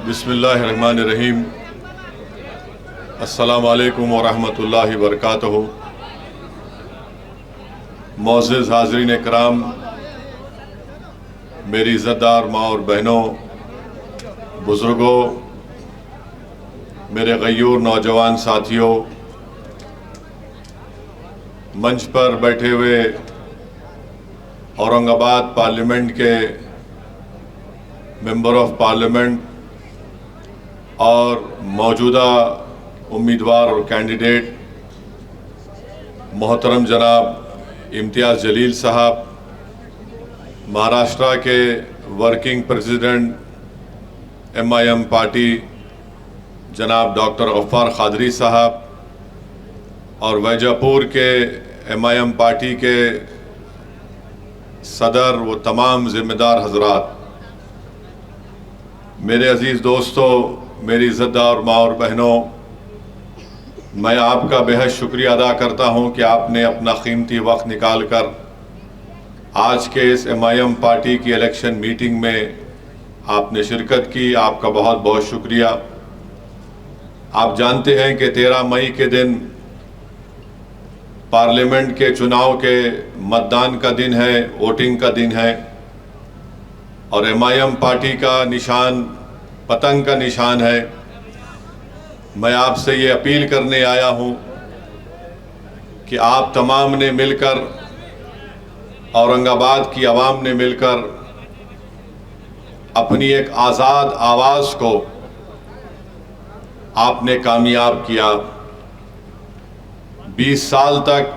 बिस्मिल्लाहिर्रहमानिर्रहीम। अस्सलामु अलैकुम वरहमतुल्लाहि वबरकातुहू। मोअज़्ज़िज़ हाज़रीन इकराम, मेरी इज़्ज़तदार माँ और बहनों, बुज़ुर्गों, मेरे गयूर नौजवान साथियों, मंच पर बैठे हुए औरंगाबाद पार्लियामेंट के मेंबर ऑफ पार्लियामेंट और मौजूदा उम्मीदवार और कैंडिडेट मोहतरम जनाब इम्तियाज़ जलील साहब, महाराष्ट्र के वर्किंग प्रेसिडेंट MIM पार्टी जनाब डॉक्टर गफ्फार क़ादरी साहब और वैजापुर के MIM पार्टी के सदर व तमाम ज़िम्मेदार हज़रात, मेरे अज़ीज़ दोस्तों, मेरी इज़्ज़तदार माँ और बहनों, मैं आपका बेहद शुक्रिया अदा करता हूँ कि आपने अपना कीमती वक्त निकाल कर आज के इस MIM पार्टी की इलेक्शन मीटिंग में आपने शिरकत की। आपका बहुत बहुत शुक्रिया। आप जानते हैं कि 13 मई के दिन पार्लियामेंट के चुनाव के मतदान का दिन है, वोटिंग का दिन है और MIM पार्टी का निशान पतंग का निशान है। मैं आपसे ये अपील करने आया हूँ कि आप तमाम ने मिलकर, औरंगाबाद की आवाम ने मिलकर अपनी एक आज़ाद आवाज़ को आपने कामयाब किया। 20 साल तक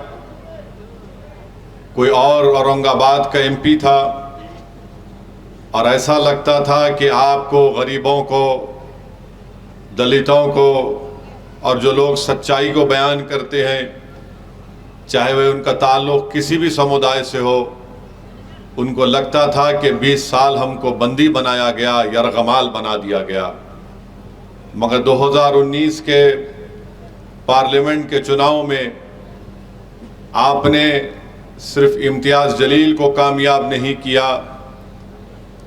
कोई और औरंगाबाद का MP था और ऐसा लगता था कि आपको गरीबों को, दलितों को और जो लोग सच्चाई को बयान करते हैं, चाहे वह उनका ताल्लुक़ किसी भी समुदाय से हो, उनको लगता था कि 20 साल हमको बंदी बनाया गया, यरगमाल बना दिया गया। मगर 2019 के पार्लियामेंट के चुनाव में आपने सिर्फ इम्तियाज़ जलील को कामयाब नहीं किया,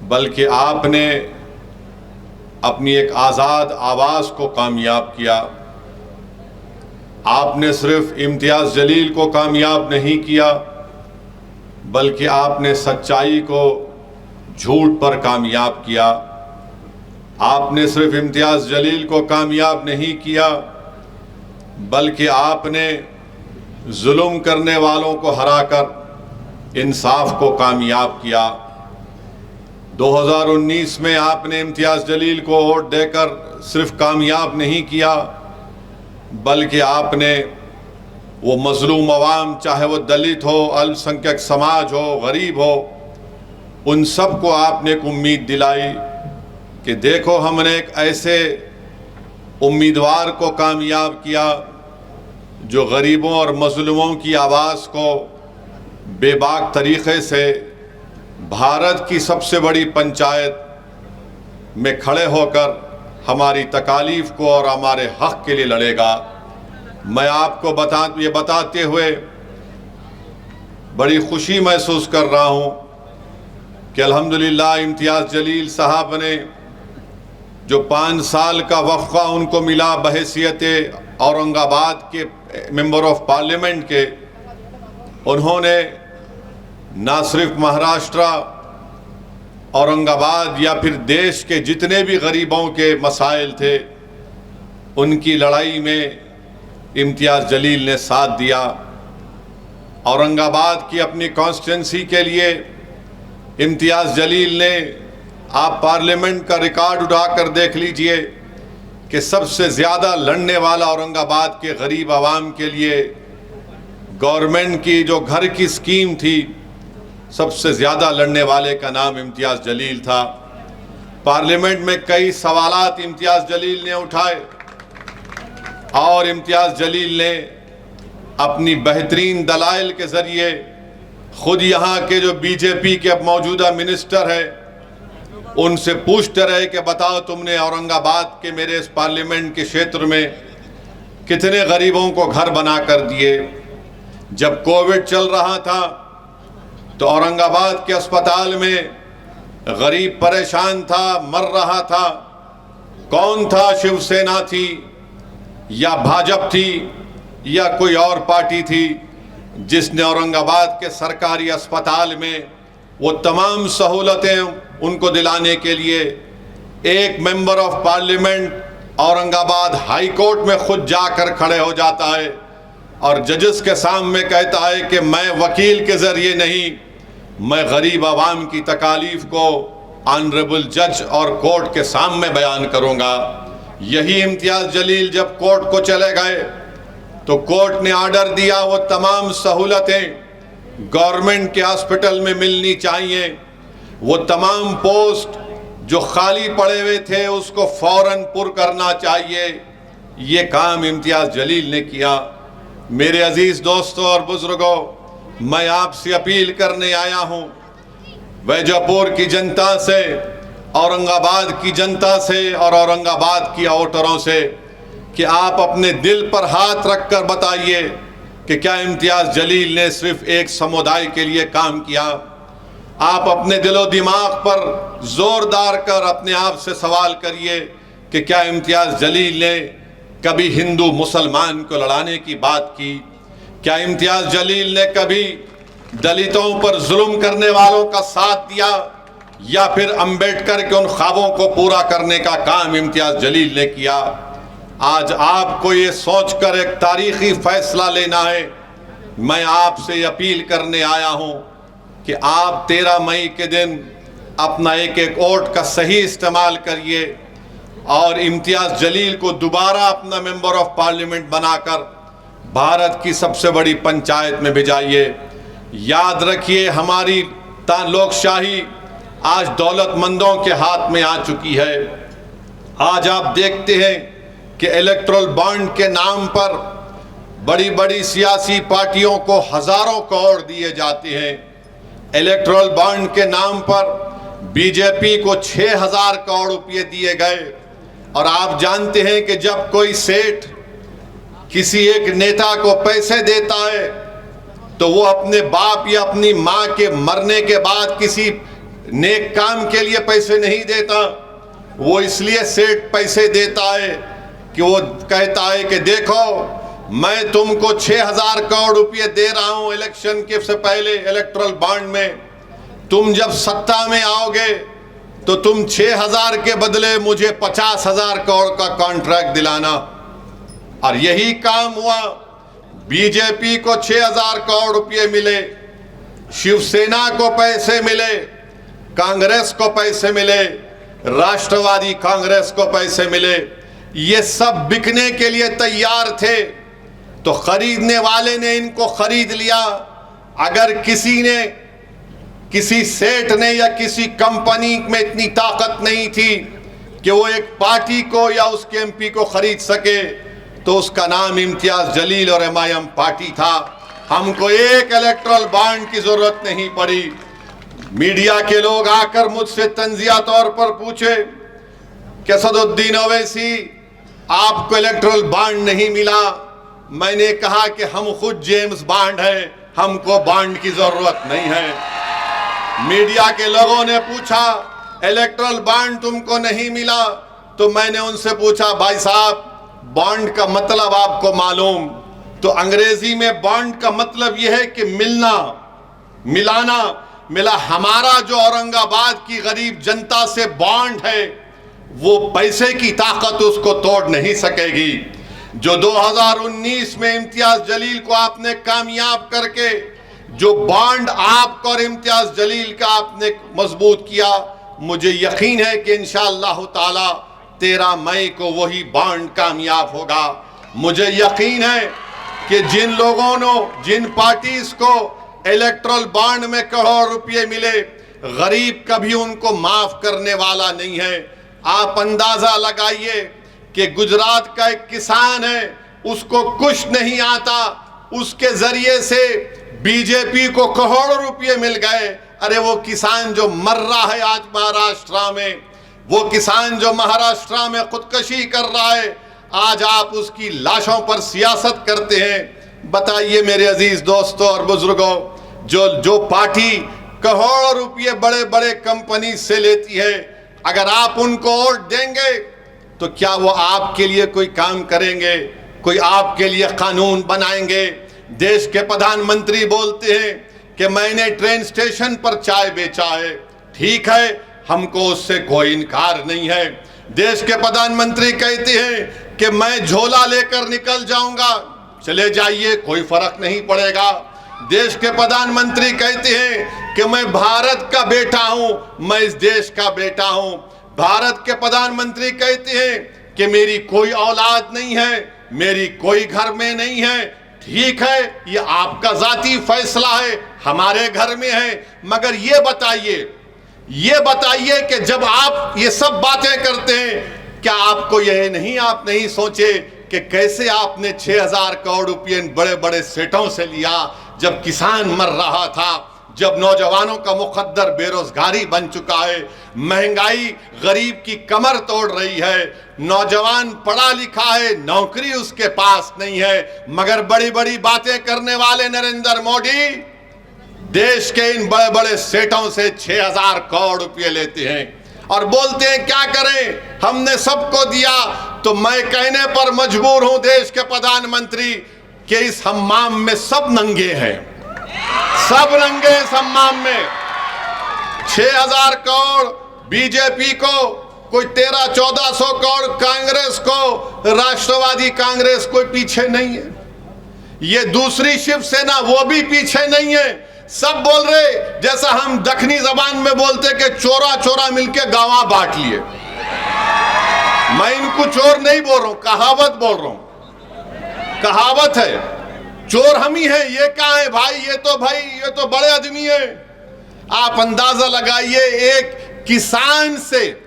बल्कि आपने अपनी एक आज़ाद आवाज़ को कामयाब किया। आपने सिर्फ इम्तियाज़ जलील को कामयाब नहीं किया, बल्कि आपने सच्चाई को झूठ पर कामयाब किया। आपने सिर्फ इम्तियाज़ जलील को कामयाब नहीं किया, बल्कि आपने जुल्म करने वालों को हराकर इंसाफ को कामयाब किया। 2019 में आपने इम्तियाज़ जलील को वोट देकर सिर्फ कामयाब नहीं किया, बल्कि आपने वो मज़लूम अवाम, चाहे वो दलित हो, अल्पसंख्यक समाज हो, गरीब हो, उन सब को आपने एक उम्मीद दिलाई कि देखो हमने एक ऐसे उम्मीदवार को कामयाब किया जो गरीबों और मज़लूमों की आवाज़ को बेबाक तरीक़े से भारत की सबसे बड़ी पंचायत में खड़े होकर हमारी तकालीफ को और हमारे हक़ के लिए लड़ेगा। मैं आपको बताते हुए बड़ी खुशी महसूस कर रहा हूँ कि अल्हम्दुलिल्लाह इम्तियाज़ जलील साहब ने जो 5 साल का वक़्फ़ा उनको मिला बहैसियत औरंगाबाद के मेंबर ऑफ पार्लियामेंट के, उन्होंने ना सिर्फ महाराष्ट्र, औरंगाबाद या फिर देश के जितने भी गरीबों के मसाइल थे, उनकी लड़ाई में इम्तियाज़ जलील ने साथ दिया। औरंगाबाद की अपनी कॉन्स्टिट्यूंसी के लिए इम्तियाज़ जलील ने, आप पार्लियामेंट का रिकॉर्ड उठाकर देख लीजिए कि सबसे ज़्यादा लड़ने वाला औरंगाबाद के गरीब आवाम के लिए गवर्नमेंट की जो घर की स्कीम थी, सबसे ज़्यादा लड़ने वाले का नाम इम्तियाज़ जलील था। पार्लियामेंट में कई सवालात इम्तियाज़ जलील ने उठाए और इम्तियाज़ जलील ने अपनी बेहतरीन दलाइल के ज़रिए ख़ुद यहाँ के जो BJP के अब मौजूदा मिनिस्टर है उनसे पूछते रहे कि बताओ तुमने औरंगाबाद के मेरे इस पार्लियामेंट के क्षेत्र में कितने गरीबों को घर बना कर दिए। जब कोविड चल रहा था तो औरंगाबाद के अस्पताल में गरीब परेशान था, मर रहा था, कौन था, शिवसेना थी या भाजपा थी या कोई और पार्टी थी, जिसने औरंगाबाद के सरकारी अस्पताल में वो तमाम सहूलतें उनको दिलाने के लिए एक member of parliament Aurangabad high court में खुद जाकर खड़े हो जाता है और जजेस के सामने कहता है कि मैं वकील के ज़रिए नहीं, मैं गरीब आवाम की तकालीफ को ऑनरेबल जज और कोर्ट के सामने बयान करूंगा। यही इम्तियाज़ जलील जब कोर्ट को चले गए तो कोर्ट ने ऑर्डर दिया वो तमाम सहूलतें गवर्नमेंट के हॉस्पिटल में मिलनी चाहिए, वो तमाम पोस्ट जो खाली पड़े हुए थे उसको फौरन पुर करना चाहिए। ये काम इम्तियाज़ जलील ने किया। मेरे अजीज़ दोस्तों और बुजुर्गों, मैं आपसे अपील करने आया हूँ वैजापुर की जनता से, औरंगाबाद की जनता से और औरंगाबाद की वोटरों से कि आप अपने दिल पर हाथ रखकर बताइए कि क्या इम्तियाज़ जलील ने सिर्फ एक समुदाय के लिए काम किया। आप अपने दिलो दिमाग पर जोरदार कर अपने आप से सवाल करिए कि क्या इम्तियाज़ जलील ने कभी हिंदू मुसलमान को लड़ाने की बात की? क्या इम्तियाज़ जलील ने कभी दलितों पर जुल्म करने वालों का साथ दिया या फिर अंबेडकर के उन ख्वाबों को पूरा करने का काम इम्तियाज़ जलील ने किया? आज आपको ये सोचकर एक तारीखी फैसला लेना है। मैं आपसे अपील करने आया हूँ कि आप 13 मई के दिन अपना एक एक वोट का सही इस्तेमाल करिए और इम्तियाज़ जलील को दोबारा अपना मेंबर ऑफ पार्लियामेंट बनाकर भारत की सबसे बड़ी पंचायत में भिजाइए। याद रखिए, हमारी लोकशाही आज दौलतमंदों के हाथ में आ चुकी है। आज आप देखते हैं कि इलेक्टोरल बॉन्ड के नाम पर बड़ी बड़ी सियासी पार्टियों को हज़ारों करोड़ दिए जाते हैं। इलेक्टोरल बॉन्ड के नाम पर बीजेपी को 6000 करोड़ रुपये दिए गए। और आप जानते हैं कि जब कोई सेठ किसी एक नेता को पैसे देता है तो वो अपने बाप या अपनी माँ के मरने के बाद किसी नेक काम के लिए पैसे नहीं देता। वो इसलिए सेठ पैसे देता है कि वो कहता है कि देखो, मैं तुमको 6000 करोड़ रुपये दे रहा हूं इलेक्शन के से पहले इलेक्टोरल बॉन्ड में, तुम जब सत्ता में आओगे तो तुम 6000 के बदले मुझे 50,000 करोड़ का कॉन्ट्रैक्ट दिलाना। और यही काम हुआ। बीजेपी को 6000 करोड़ रुपये मिले, शिवसेना को पैसे मिले, कांग्रेस को पैसे मिले, राष्ट्रवादी कांग्रेस को पैसे मिले। ये सब बिकने के लिए तैयार थे तो खरीदने वाले ने इनको खरीद लिया। अगर किसी सेठ ने या किसी कंपनी में इतनी ताकत नहीं थी कि वो एक पार्टी को या उसके एमपी को खरीद सके तो उसका नाम इम्तियाज़ जलील और एमआईएम पार्टी था। हमको एक इलेक्टोरल बॉन्ड की जरूरत नहीं पड़ी। मीडिया के लोग आकर मुझसे तंजिया तौर पर पूछे कि असदुद्दीन ओवैसी, आपको इलेक्टोरल बॉन्ड नहीं मिला। मैंने कहा कि हम खुद जेम्स बॉन्ड हैं, हमको बॉन्ड की जरूरत नहीं है। मीडिया के लोगों ने पूछा इलेक्टोरल बॉन्ड तुमको नहीं मिला, तो मैंने उनसे पूछा, भाई साहब बॉन्ड का मतलब आपको मालूम? तो अंग्रेजी में बॉन्ड का मतलब यह है कि मिलना, मिलाना। मिला हमारा जो औरंगाबाद की गरीब जनता से बॉन्ड है वो पैसे की ताकत उसको तोड़ नहीं सकेगी। जो 2019 में इम्तियाज़ जलील को आपने कामयाब करके जो बॉन्ड आपको और इम्तियाज़ जलील का आपने मजबूत किया, मुझे यकीन है कि इंशाअल्लाह ताला 13 मई को वही बॉन्ड कामयाब होगा। मुझे यकीन है कि जिन लोगों ने, जिन पार्टीज को इलेक्टोरल बॉन्ड में करोड़ रुपये मिले, गरीब कभी उनको माफ करने वाला नहीं है। आप अंदाजा लगाइए कि गुजरात का एक किसान है, उसको कुछ नहीं आता, उसके जरिए से बीजेपी को करोड़ों रुपये मिल गए। अरे वो किसान जो मर रहा है आज महाराष्ट्र में, वो किसान जो महाराष्ट्र में खुदकशी कर रहा है, आज आप उसकी लाशों पर सियासत करते हैं। बताइए मेरे अजीज दोस्तों और बुजुर्गों, जो पार्टी करोड़ों रुपये बड़े बड़े कंपनी से लेती है, अगर आप उनको वोट देंगे तो क्या वो आपके लिए कोई काम करेंगे, कोई आपके लिए कानून बनाएंगे? देश के प्रधानमंत्री बोलते हैं कि मैंने ट्रेन स्टेशन पर चाय बेचा है, ठीक है, हमको उससे कोई इनकार नहीं है। देश के प्रधानमंत्री कहते हैं कि मैं झोला लेकर निकल जाऊंगा, चले जाइए, कोई फर्क नहीं पड़ेगा। देश के प्रधानमंत्री कहते हैं कि मैं भारत का बेटा हूं, मैं इस देश का बेटा हूं। भारत के प्रधानमंत्री कहते हैं कि मेरी कोई औलाद नहीं है, मेरी कोई घर में नहीं है, ठीक है, ये आपका जाती फैसला है, हमारे घर में है। मगर ये बताइए कि जब आप ये सब बातें करते हैं, क्या आपको आप नहीं सोचे कि कैसे आपने 6,000 करोड़ रुपये बड़े बड़े सेठों से लिया, जब किसान मर रहा था, जब नौजवानों का मुकद्दर बेरोजगारी बन चुका है, महंगाई गरीब की कमर तोड़ रही है, नौजवान पढ़ा लिखा है, नौकरी उसके पास नहीं है, मगर बड़ी बड़ी बातें करने वाले नरेंद्र मोदी देश के इन बड़े बड़े सेठों से 6,000 करोड़ रुपये लेते हैं और बोलते हैं क्या करें, हमने सबको दिया। तो मैं कहने पर मजबूर हूं देश के प्रधानमंत्री कि इस हम्माम में सब नंगे हैं, सब नंगे इस हम्माम में। 6,000 करोड़ बीजेपी को, कोई 1300-1400 करोड़ कांग्रेस को, राष्ट्रवादी कांग्रेस कोई पीछे नहीं है। ये दूसरी शिवसेना वो भी पीछे नहीं है। सब बोल रहे, जैसा हम दक्षिणी जबान में बोलते कि चोरा चोरा मिलके गांवा बांट लिए। मैं इनको चोर नहीं बोल रहा हूं, कहावत बोल रहा हूं, कहावत है, चोर हम ही हैं। ये क्या है भाई, ये तो बड़े आदमी है। आप अंदाजा लगाइए, एक किसान से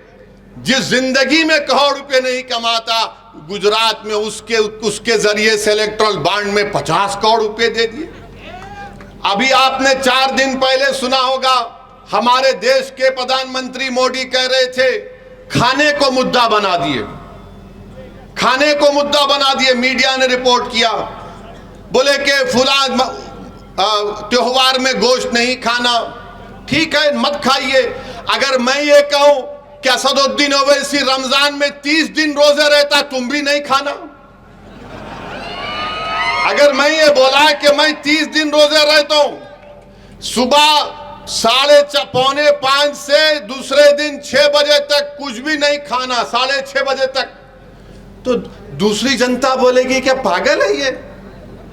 जिस जिंदगी में करोड़ रुपए नहीं कमाता, गुजरात में उसके जरिए से इलेक्ट्रल बॉन्ड में 50 करोड़ रुपए दे दिए। अभी आपने 4 दिन पहले सुना होगा, हमारे देश के प्रधानमंत्री मोदी कह रहे थे खाने को मुद्दा बना दिए, खाने को मुद्दा बना दिए। मीडिया ने रिपोर्ट किया, बोले कि फुला त्योहार में गोश्त नहीं खाना, ठीक है, मत खाइए। अगर मैं ये कहूं कि असदुद्दीन ओवैसी रमजान में 30 दिन रोजे रहता, तुम भी नहीं खाना? अगर मैं ये बोला कि मैं 30 दिन रोजे रहता हूं, सुबह 4:45 से दूसरे दिन 6 बजे तक कुछ भी नहीं खाना, 6:30 बजे तक, तो दूसरी जनता बोलेगी कि पागल है ये,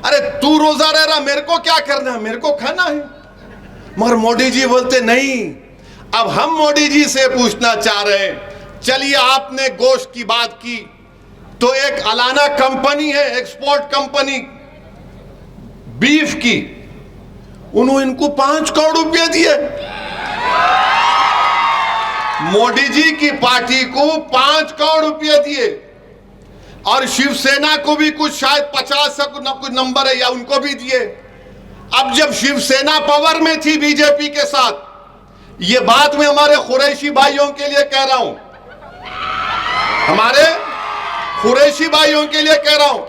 अरे तू रोजा रह रहा, मेरे को क्या करना है, मेरे को खाना है। मगर मोदी जी बोलते नहीं। अब हम मोदी जी से पूछना चाह रहे हैं, चलिए आपने गोश्त की बात की, तो एक अलाना कंपनी है, एक्सपोर्ट कंपनी बीफ की, उन्होंने इनको 5 करोड़ रुपए दिए। मोदी जी की पार्टी को 5 करोड़ रुपए दिए, और शिवसेना को भी कुछ शायद 50 से कुछ नंबर है, या उनको भी दिए। अब जब शिवसेना पावर में थी बीजेपी के साथ, ये बात मैं हमारे कुरैशी भाइयों के लिए कह रहा हूं, हमारे कुरैशी भाइयों के लिए कह रहा हूं,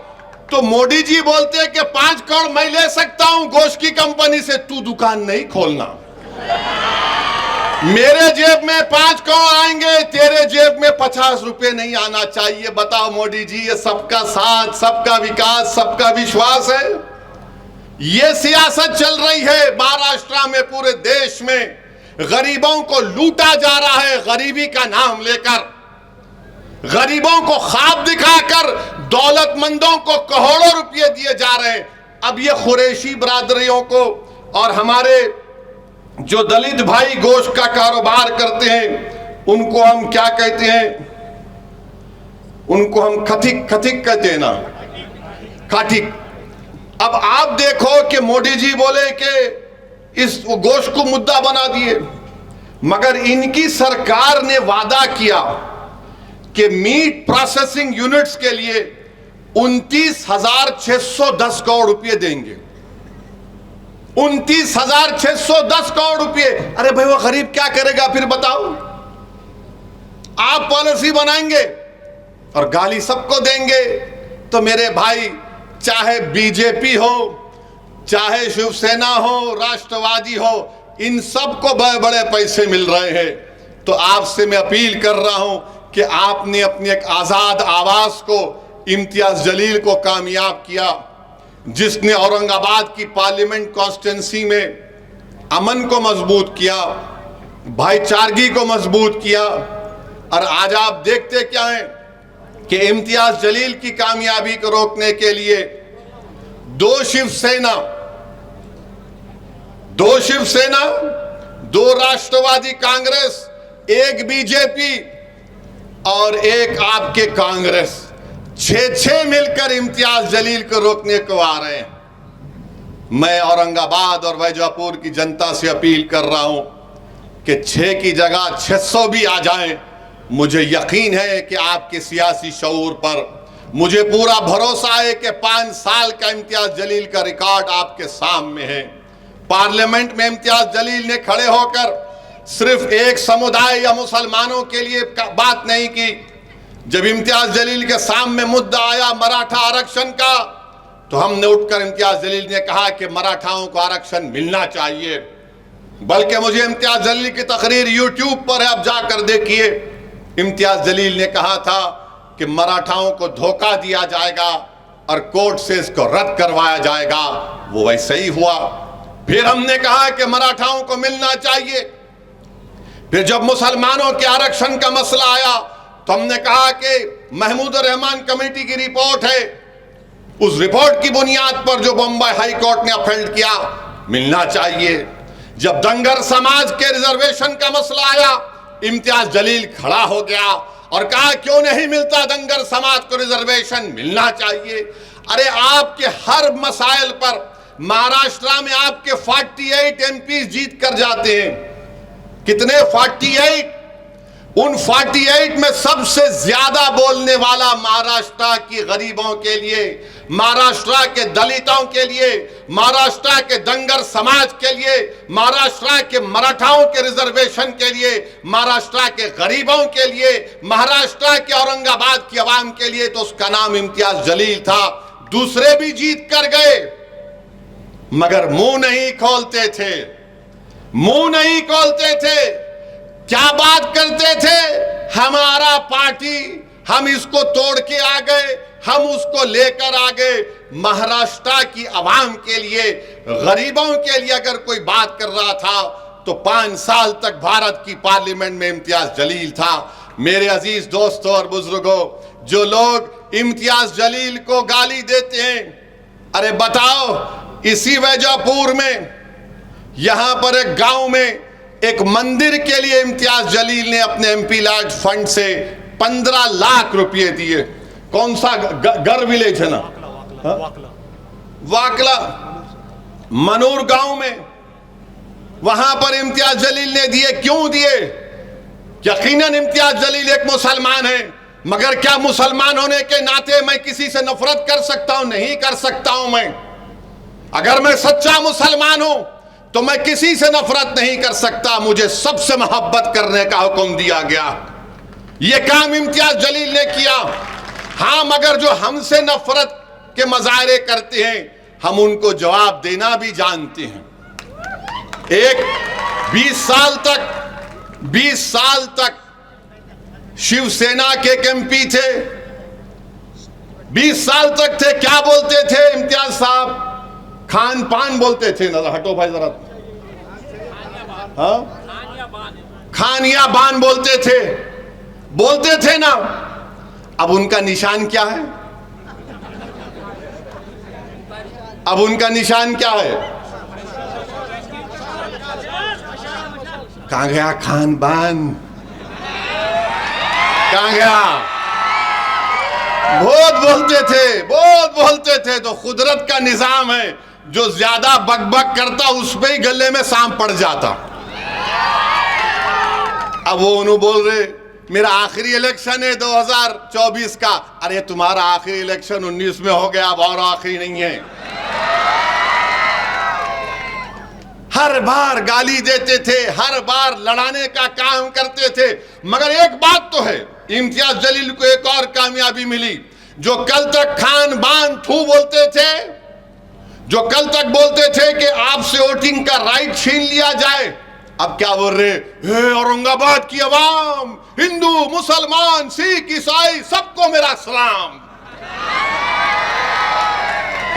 तो मोदी जी बोलते हैं कि 5 करोड़ मैं ले सकता हूं गोश्त की कंपनी से, तू दुकान नहीं खोलना, मेरे जेब में 5 करोड़ आएंगे, तेरे जेब में 50 रुपए नहीं आना चाहिए। बताओ मोदी जी, ये सबका साथ, सबका विकास, सबका विश्वास है? ये सियासत चल रही है महाराष्ट्र में, पूरे देश में गरीबों को लूटा जा रहा है, गरीबी का नाम लेकर, गरीबों को ख्वाब दिखाकर दौलतमंदों को करोड़ों रुपए दिए जा रहे हैं। अब ये कुरैशी बरादरियों को और हमारे जो दलित भाई गोश्त का कारोबार करते हैं, उनको हम क्या कहते हैं, उनको हम खतिक कहते हैं ना, खाटिक। अब आप देखो कि मोदी जी बोले कि इस गोश्त को मुद्दा बना दिए, मगर इनकी सरकार ने वादा किया कि मीट प्रोसेसिंग यूनिट्स के लिए 29,610 करोड़ रुपए देंगे। 29,610 करोड़ रुपए। अरे भाई वो गरीब क्या करेगा फिर बताओ? आप पॉलिसी बनाएंगे और गाली सबको देंगे। तो मेरे भाई, चाहे बीजेपी हो, चाहे शिवसेना हो, राष्ट्रवादी हो, इन सबको बड़े बड़े पैसे मिल रहे हैं। तो आपसे मैं अपील कर रहा हूं कि आपने अपनी एक आज़ाद आवाज़ को इम्तियाज़ जलील को कामयाब किया, जिसने औरंगाबाद की पार्लियामेंट कॉन्स्टिट्यूंसी में अमन को मजबूत किया, भाईचारगी को मजबूत किया। और आज आप देखते क्या हैं कि इम्तियाज़ जलील की कामयाबी को रोकने के लिए दो शिवसेना, दो राष्ट्रवादी कांग्रेस, एक बीजेपी और एक आपके कांग्रेस, छह मिलकर इम्तियाज़ जलील को रोकने को आ रहे हैं। मैं औरंगाबाद और वैजापुर की जनता से अपील कर रहा हूं कि 6 की जगह 600 भी आ जाएं। मुझे यकीन है कि आपके सियासी शऊर पर, मुझे पूरा भरोसा है कि 5 साल का इम्तियाज़ जलील का रिकॉर्ड आपके सामने है। पार्लियामेंट में इम्तियाज़ जलील ने खड़े होकर सिर्फ एक समुदाय या मुसलमानों के लिए बात नहीं की। जब इम्तियाज़ जलील के सामने मुद्दा आया मराठा आरक्षण का, तो हमने उठकर इम्तियाज़ जलील ने कहा कि मराठाओं को आरक्षण मिलना चाहिए। बल्कि मुझे इम्तियाज़ जलील की तकरीर यूट्यूब पर है, आप जाकर देखिए। इम्तियाज़ जलील ने कहा था कि मराठाओं को धोखा दिया जाएगा और कोर्ट से इसको रद्द करवाया जाएगा। वो वैसे ही हुआ। फिर हमने कहा कि मराठाओं को मिलना चाहिए। फिर जब मुसलमानों के आरक्षण का मसला आया तो हमने कहा कि महमूद रहमान कमेटी की रिपोर्ट है, उस रिपोर्ट की बुनियाद पर जो बम्बई हाई कोर्ट ने अपहेल्ड किया, मिलना चाहिए। जब धनगर समाज के रिजर्वेशन का मसला आया, इम्तियाज़ जलील खड़ा हो गया और कहा क्यों नहीं मिलता धनगर समाज को रिजर्वेशन, मिलना चाहिए। अरे आपके हर मसाइल पर महाराष्ट्र में आपके 48 एमपी जीत कर जाते हैं। कितने? 48। उन 48 में सबसे ज्यादा बोलने वाला महाराष्ट्र की गरीबों के लिए, महाराष्ट्र के दलितों के लिए, महाराष्ट्र के धनगर समाज के लिए, महाराष्ट्र के मराठाओं के रिजर्वेशन के लिए, महाराष्ट्र के गरीबों के लिए, महाराष्ट्र के औरंगाबाद की आवाम के लिए, तो उसका नाम इम्तियाज़ जलील था। दूसरे भी जीत कर गए मगर मुंह नहीं खोलते थे, मुंह नहीं खोलते थे। क्या बात करते थे? हमारा पार्टी, हम इसको तोड़ के आ गए, हम उसको लेकर आ गए। महाराष्ट्र की आवाम के लिए, गरीबों के लिए अगर कोई बात कर रहा था तो 5 साल तक भारत की पार्लियामेंट में इम्तियाज़ जलील था। मेरे अजीज दोस्तों और बुजुर्गों, जो लोग इम्तियाज़ जलील को गाली देते हैं, अरे बताओ, इसी वैजापुर में यहां पर एक गांव में एक मंदिर के लिए इम्तियाज़ जलील ने अपने एमपी लैड फंड से 15 लाख रुपए दिए। कौन सा गर विलेज है ना, वाकला मनूर गांव में, वहां पर इम्तियाज़ जलील ने दिए। क्यों दिए? यकीनन इम्तियाज़ जलील एक मुसलमान है, मगर क्या मुसलमान होने के नाते मैं किसी से नफरत कर सकता हूं? नहीं कर सकता हूं। मैं अगर मैं सच्चा मुसलमान हूं तो मैं किसी से नफरत नहीं कर सकता। मुझे सबसे मोहब्बत करने का हुक्म दिया गया। यह काम इम्तियाज़ जलील ने किया। हाँ, मगर जो हमसे नफरत के मजाहरे करते हैं, हम उनको जवाब देना भी जानते हैं। एक 20 साल तक शिवसेना के एक एमपी थे, 20 साल तक थे। क्या बोलते थे इम्तियाज़ साहब? खान पान बोलते थे ना। हटो भाई जरा, हाँ, खानिया बान बोलते थे ना। अब उनका निशान क्या है? अब उनका निशान क्या है? कहां गया खान बान? कहां गया? बहुत बोलते थे। तो कुदरत का निजाम है, जो ज्यादा बकबक करता उस पे ही गले में सांप पड़ जाता। अब वो उन्होंने बोल रहे मेरा आखिरी इलेक्शन है 2024 का। अरे तुम्हारा आखिरी इलेक्शन 19 में हो गया, अब और आखिरी नहीं है। हर बार गाली देते थे, हर बार लड़ाने का काम करते थे। मगर एक बात तो है, इम्तियाज़ जलील को एक और कामयाबी मिली। जो कल तक खान बान थू बोलते थे, जो कल तक बोलते थे कि आपसे वोटिंग का राइट छीन लिया जाए, अब क्या बोल रहे, हे औरंगाबाद की आवाम, हिंदू मुसलमान सिख ईसाई सबको मेरा सलाम।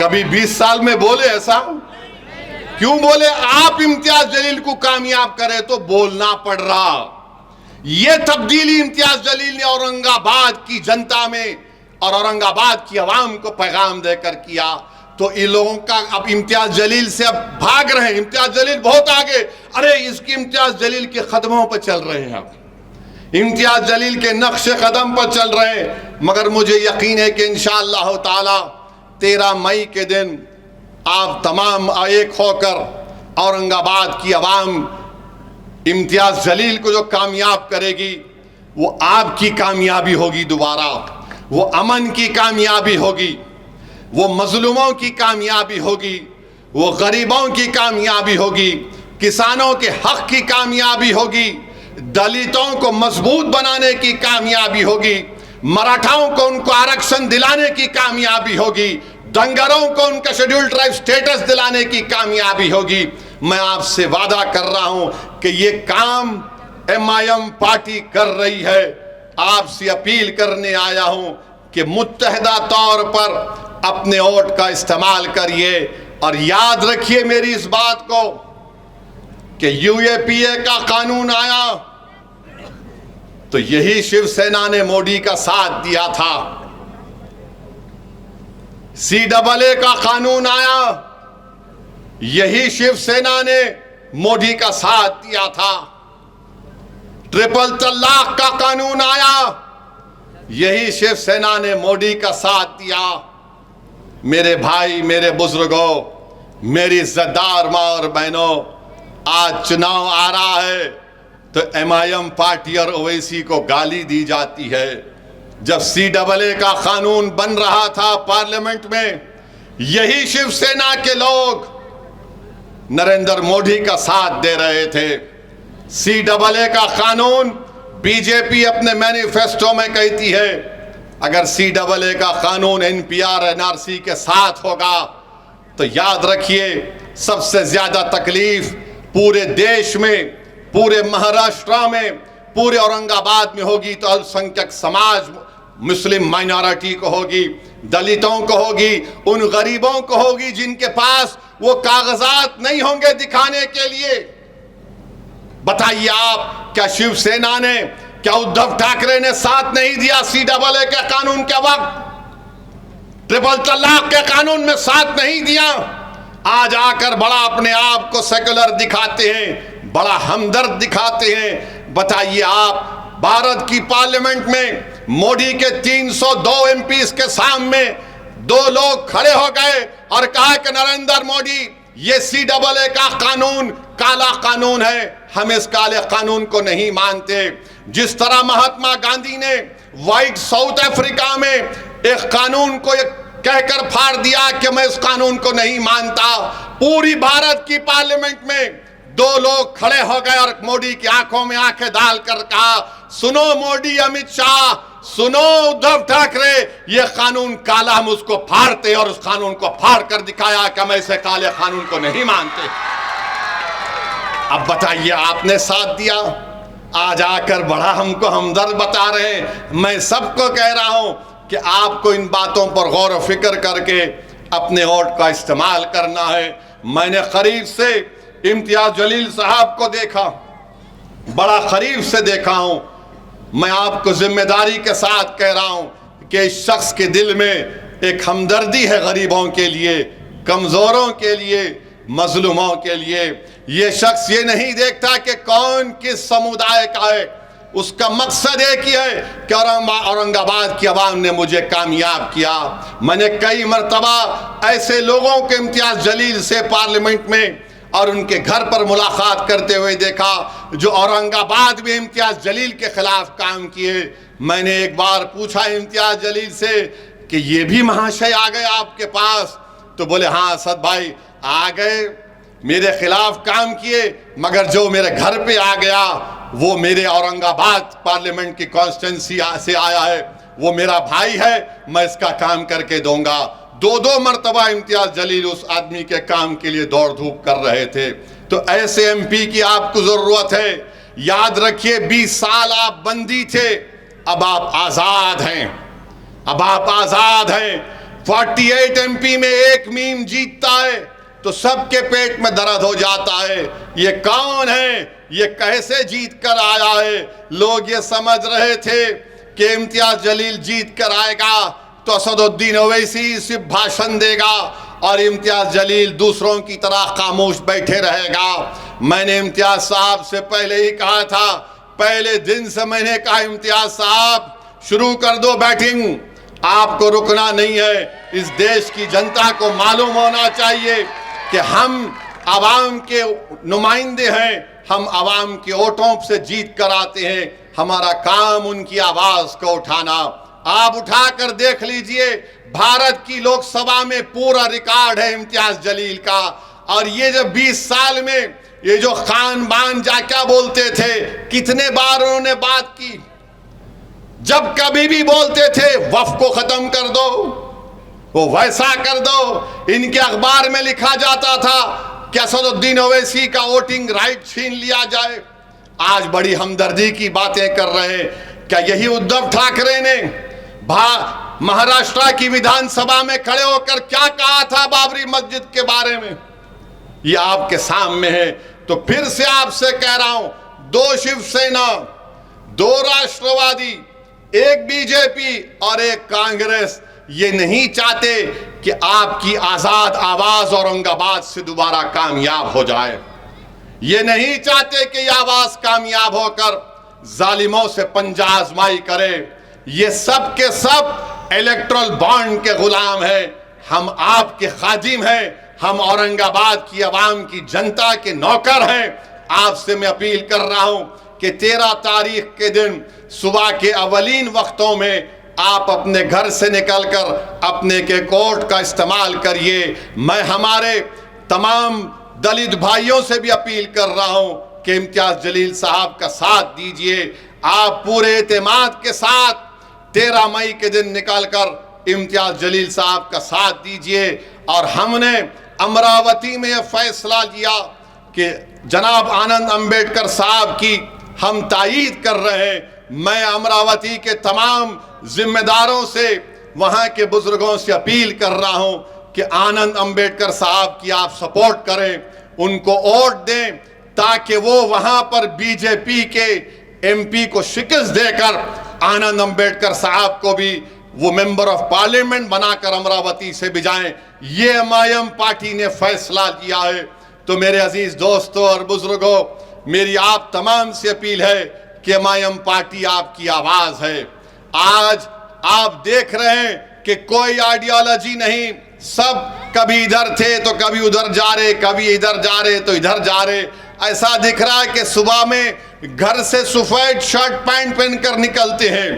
कभी 20 साल में बोले ऐसा? क्यों बोले? आप इम्तियाज जलील को कामयाब करें तो बोलना पड़ रहा। ये तब्दीली इम्तियाज जलील ने औरंगाबाद की जनता में और औरंगाबाद की आवाम को पैगाम देकर किया। तो इन लोगों का अब इम्तियाज जलील से अब भाग रहे हैं। इम्तियाज जलील बहुत आगे, अरे इसकी इम्तियाज जलील के कदमों पर चल रहे हैं, अब इम्तियाज जलील के नक्शे कदम पर चल रहे हैं। मगर मुझे यकीन है कि इंशाअल्लाह ताला 13 मई के दिन आप तमाम एक होकर औरंगाबाद की आवाम इम्तियाज जलील को जो कामयाब करेगी वो आपकी कामयाबी होगी। दोबारा वो अमन की कामयाबी होगी, वो मजलूमों की कामयाबी होगी, वो गरीबों की कामयाबी होगी, किसानों के हक की कामयाबी होगी, दलितों को मजबूत बनाने की कामयाबी होगी, मराठाओं को उनको आरक्षण दिलाने की कामयाबी होगी, दंगरों को उनका शेड्यूल ट्राइब स्टेटस दिलाने की कामयाबी होगी। मैं आपसे वादा कर रहा हूं कि ये काम MIM पार्टी कर रही है। आपसे अपील करने आया हूं कि मुत्तहदा तौर पर अपने वोट का इस्तेमाल करिए और याद रखिए मेरी इस बात को कि UAPA का कानून आया तो यही शिवसेना ने मोदी का साथ दिया था। CAA का कानून आया, यही शिवसेना ने मोदी का साथ दिया था। ट्रिपल तलाक का कानून आया, यही शिवसेना ने मोदी का साथ दिया। मेरे भाई, मेरे बुजुर्गों, मेरी इज्जतदार माँ और बहनों, आज चुनाव आ रहा है तो MIM पार्टी और ओवैसी को गाली दी जाती है। जब CAA का कानून बन रहा था पार्लियामेंट में, यही शिवसेना के लोग नरेंद्र मोदी का साथ दे रहे थे। CAA का कानून बीजेपी अपने मैनिफेस्टो में कहती है अगर CAA का कानून NPR NRC के साथ होगा तो याद रखिए सबसे ज्यादा तकलीफ पूरे देश में, पूरे महाराष्ट्र में, पूरे औरंगाबाद में होगी तो अल्पसंख्यक समाज, मुस्लिम माइनॉरिटी को होगी, दलितों को होगी, उन गरीबों को होगी जिनके पास वो कागजात नहीं होंगे दिखाने के लिए। बताइए आप, क्या शिवसेना ने, क्या उद्धव ठाकरे ने साथ नहीं दिया CAA के कानून के वक्त? ट्रिपल तलाक के कानून में साथ नहीं दिया। आज आकर बड़ा अपने आप को सेकुलर दिखाते हैं, बड़ा हमदर्द दिखाते हैं। बताइए आप, भारत की पार्लियामेंट में मोदी के 302 MPs के सामने 2 लोग खड़े हो गए और कहा कि नरेंद्र मोदी, ये CAA का कानून काला कानून है, हम इस काले कानून को नहीं मानते। जिस तरह महात्मा गांधी ने व्हाइट साउथ अफ्रीका में एक कानून को कहकर फाड़ दिया कि मैं इस कानून को नहीं मानता, पूरी भारत की पार्लियामेंट में 2 लोग खड़े हो गए और मोदी की आंखों में आंखें डालकर कहा, सुनो मोदी, अमित शाह, सुनो उद्धव ठाकरे, ये कानून काला, हम उसको फाड़ते, और उस कानून को फाड़ कर दिखाया कि हम ऐसे काले कानून को नहीं मानते। अब बताइए, आपने साथ दिया, आज आकर बड़ा हमको हमदर्द बता रहे हैं। मैं सबको कह रहा हूं कि आपको इन बातों पर गौर व फिक्र करके अपने वोट का इस्तेमाल करना है। मैंने करीब से इम्तियाज जलील साहब को देखा, बड़ा करीब से देखा हूं। मैं आपको जिम्मेदारी के साथ कह रहा हूं कि इस शख्स के दिल में एक हमदर्दी है गरीबों के लिए, कमजोरों के लिए, मजलूमों के लिए। ये शख्स ये नहीं देखता कि कौन किस समुदाय का है, उसका मकसद एक ही है कि औरंगाबाद की आवाम ने मुझे कामयाब किया। मैंने कई मरतबा ऐसे लोगों के इम्तियाज जलील से पार्लियामेंट में और उनके घर पर मुलाकात करते हुए देखा जो औरंगाबाद में इम्तियाज जलील के खिलाफ काम किए। मैंने एक बार पूछा इम्तियाज जलील से कि ये भी महाशय आ गए आपके पास? तो बोले हाँ असद भाई आ गए, मेरे खिलाफ काम किए, मगर जो मेरे घर पे आ गया वो मेरे औरंगाबाद पार्लियामेंट की कॉन्स्टिट्यूंसी से आया है, वो मेरा भाई है, मैं इसका काम करके दूंगा। 2-2 मरतबा इम्तियाज जलील उस आदमी के काम के लिए दौड़ धूप कर रहे थे। तो ऐसे एमपी की आपको जरूरत है। याद रखिए 20 साल आप बंदी थे, अब आप आजाद हैं, अब आप आजाद हैं। 48 एमपी में एक मीम जीतता है तो सबके पेट में दर्द हो जाता है, ये कौन है, ये कैसे जीत कर आया है। लोग ये समझ रहे थे कि इम्तियाज जलील जीत कर आएगा तो असदुद्दीन ओवैसी सिर्फ भाषण देगा और इम्तियाज जलील दूसरों की तरह खामोश बैठे रहेगा। मैंने इम्तियाज साहब से पहले ही कहा था, पहले दिन से मैंने कहा इम्तियाज साहब शुरू कर दो बैटिंग, आपको रुकना नहीं है। इस देश की जनता को मालूम होना चाहिए कि हम आवाम के नुमाइंदे हैं, हम आवाम के वोटों से जीत कर आते हैं, हमारा काम उनकी आवाज को उठाना। आप उठा कर देख लीजिए, भारत की लोकसभा में पूरा रिकॉर्ड है इम्तियाज जलील का। और ये जो 20 साल में ये जो खान बान जा क्या बोलते थे, कितने बार उन्होंने बात की, जब कभी भी बोलते थे वफ को खत्म कर दो, वो वैसा कर दो। इनके अखबार में लिखा जाता था कि असदुद्दीन ओवैसी का वोटिंग राइट छीन लिया जाए। आज बड़ी हमदर्दी की बातें कर रहे हैं। क्या यही उद्धव ठाकरे ने महाराष्ट्र की विधानसभा में खड़े होकर क्या कहा था बाबरी मस्जिद के बारे में? ये आपके सामने है। तो फिर से आपसे कह रहा हूं, 2 शिवसेना, 2 राष्ट्रवादी, 1 बीजेपी और 1 कांग्रेस ये नहीं चाहते कि आपकी आजाद आवाज औरंगाबाद से दोबारा कामयाब हो जाए। ये नहीं चाहते कि यह आवाज कामयाब होकर जालिमों से पंजा आजमाई करे। ये सब के सब इलेक्ट्रल बॉन्ड के गुलाम है। हम आपके खादिम हैं, हम औरंगाबाद की आवाम की जनता के नौकर हैं। आपसे मैं अपील कर रहा हूं कि 13 तारीख के दिन सुबह के अवलीन वक्तों में आप अपने घर से निकलकर अपने के कोर्ट का इस्तेमाल करिए। मैं हमारे तमाम दलित भाइयों से भी अपील कर रहा हूं कि इम्तियाज जलील साहब का साथ दीजिए। आप पूरे एतमाद के साथ 13 मई के दिन निकलकर इम्तियाज जलील साहब का साथ दीजिए। और हमने अमरावती में यह फैसला लिया कि जनाब आनंद अंबेडकर साहब की हम तायीद कर रहे हैं। मैं अमरावती के तमाम जिम्मेदारों से, वहां के बुजुर्गों से अपील कर रहा हूं कि आनंद अंबेडकर साहब की आप सपोर्ट करें, उनको वोट दें ताकि वो वहां पर बीजेपी के एमपी को शिकस्त देकर आनंद अंबेडकर साहब को भी वो मेंबर ऑफ पार्लियामेंट बनाकर अमरावती से भिजाएं। ये एमआईएम पार्टी ने फैसला लिया है। तो मेरे अजीज दोस्तों और बुजुर्गों, मेरी आप तमाम से अपील है कि एमआईएम पार्टी आपकी आवाज है। आज आप देख रहे हैं कि कोई आइडियोलॉजी नहीं, सब कभी इधर थे तो कभी उधर जा रहे, कभी इधर जा रहे तो इधर जा रहे। ऐसा दिख रहा है कि सुबह में घर से सफेद शर्ट पैंट पहनकर निकलते हैं,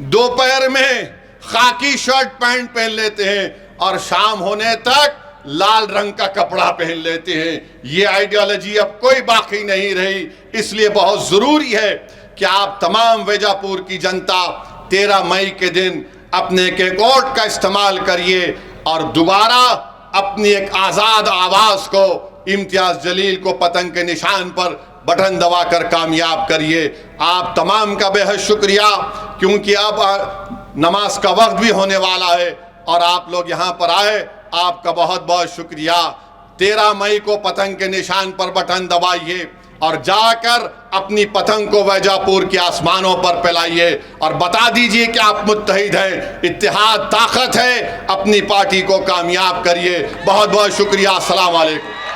दोपहर में खाकी शर्ट पैंट पहन लेते हैं और शाम होने तक लाल रंग का कपड़ा पहन लेते हैं। ये आइडियोलॉजी अब कोई बाकी नहीं रही। इसलिए बहुत जरूरी है कि आप तमाम वैजापुर की जनता 13 मई के दिन अपने के वोट का इस्तेमाल करिए और दोबारा अपनी एक आजाद आवाज को, इम्तियाज जलील को पतंग के निशान पर बटन दबाकर कामयाब करिए। आप तमाम का बेहद शुक्रिया, क्योंकि अब नमाज का वक्त भी होने वाला है और आप लोग यहाँ पर आए, आपका बहुत बहुत शुक्रिया। 13 मई को पतंग के निशान पर बटन दबाइए और जाकर अपनी पतंग को वैजापुर के आसमानों पर फैलाइए और बता दीजिए कि आप मुत्तहिद हैं, इत्तेहाद ताकत है। अपनी पार्टी को कामयाब करिए। बहुत बहुत शुक्रिया। अस्सलाम वालेकुम।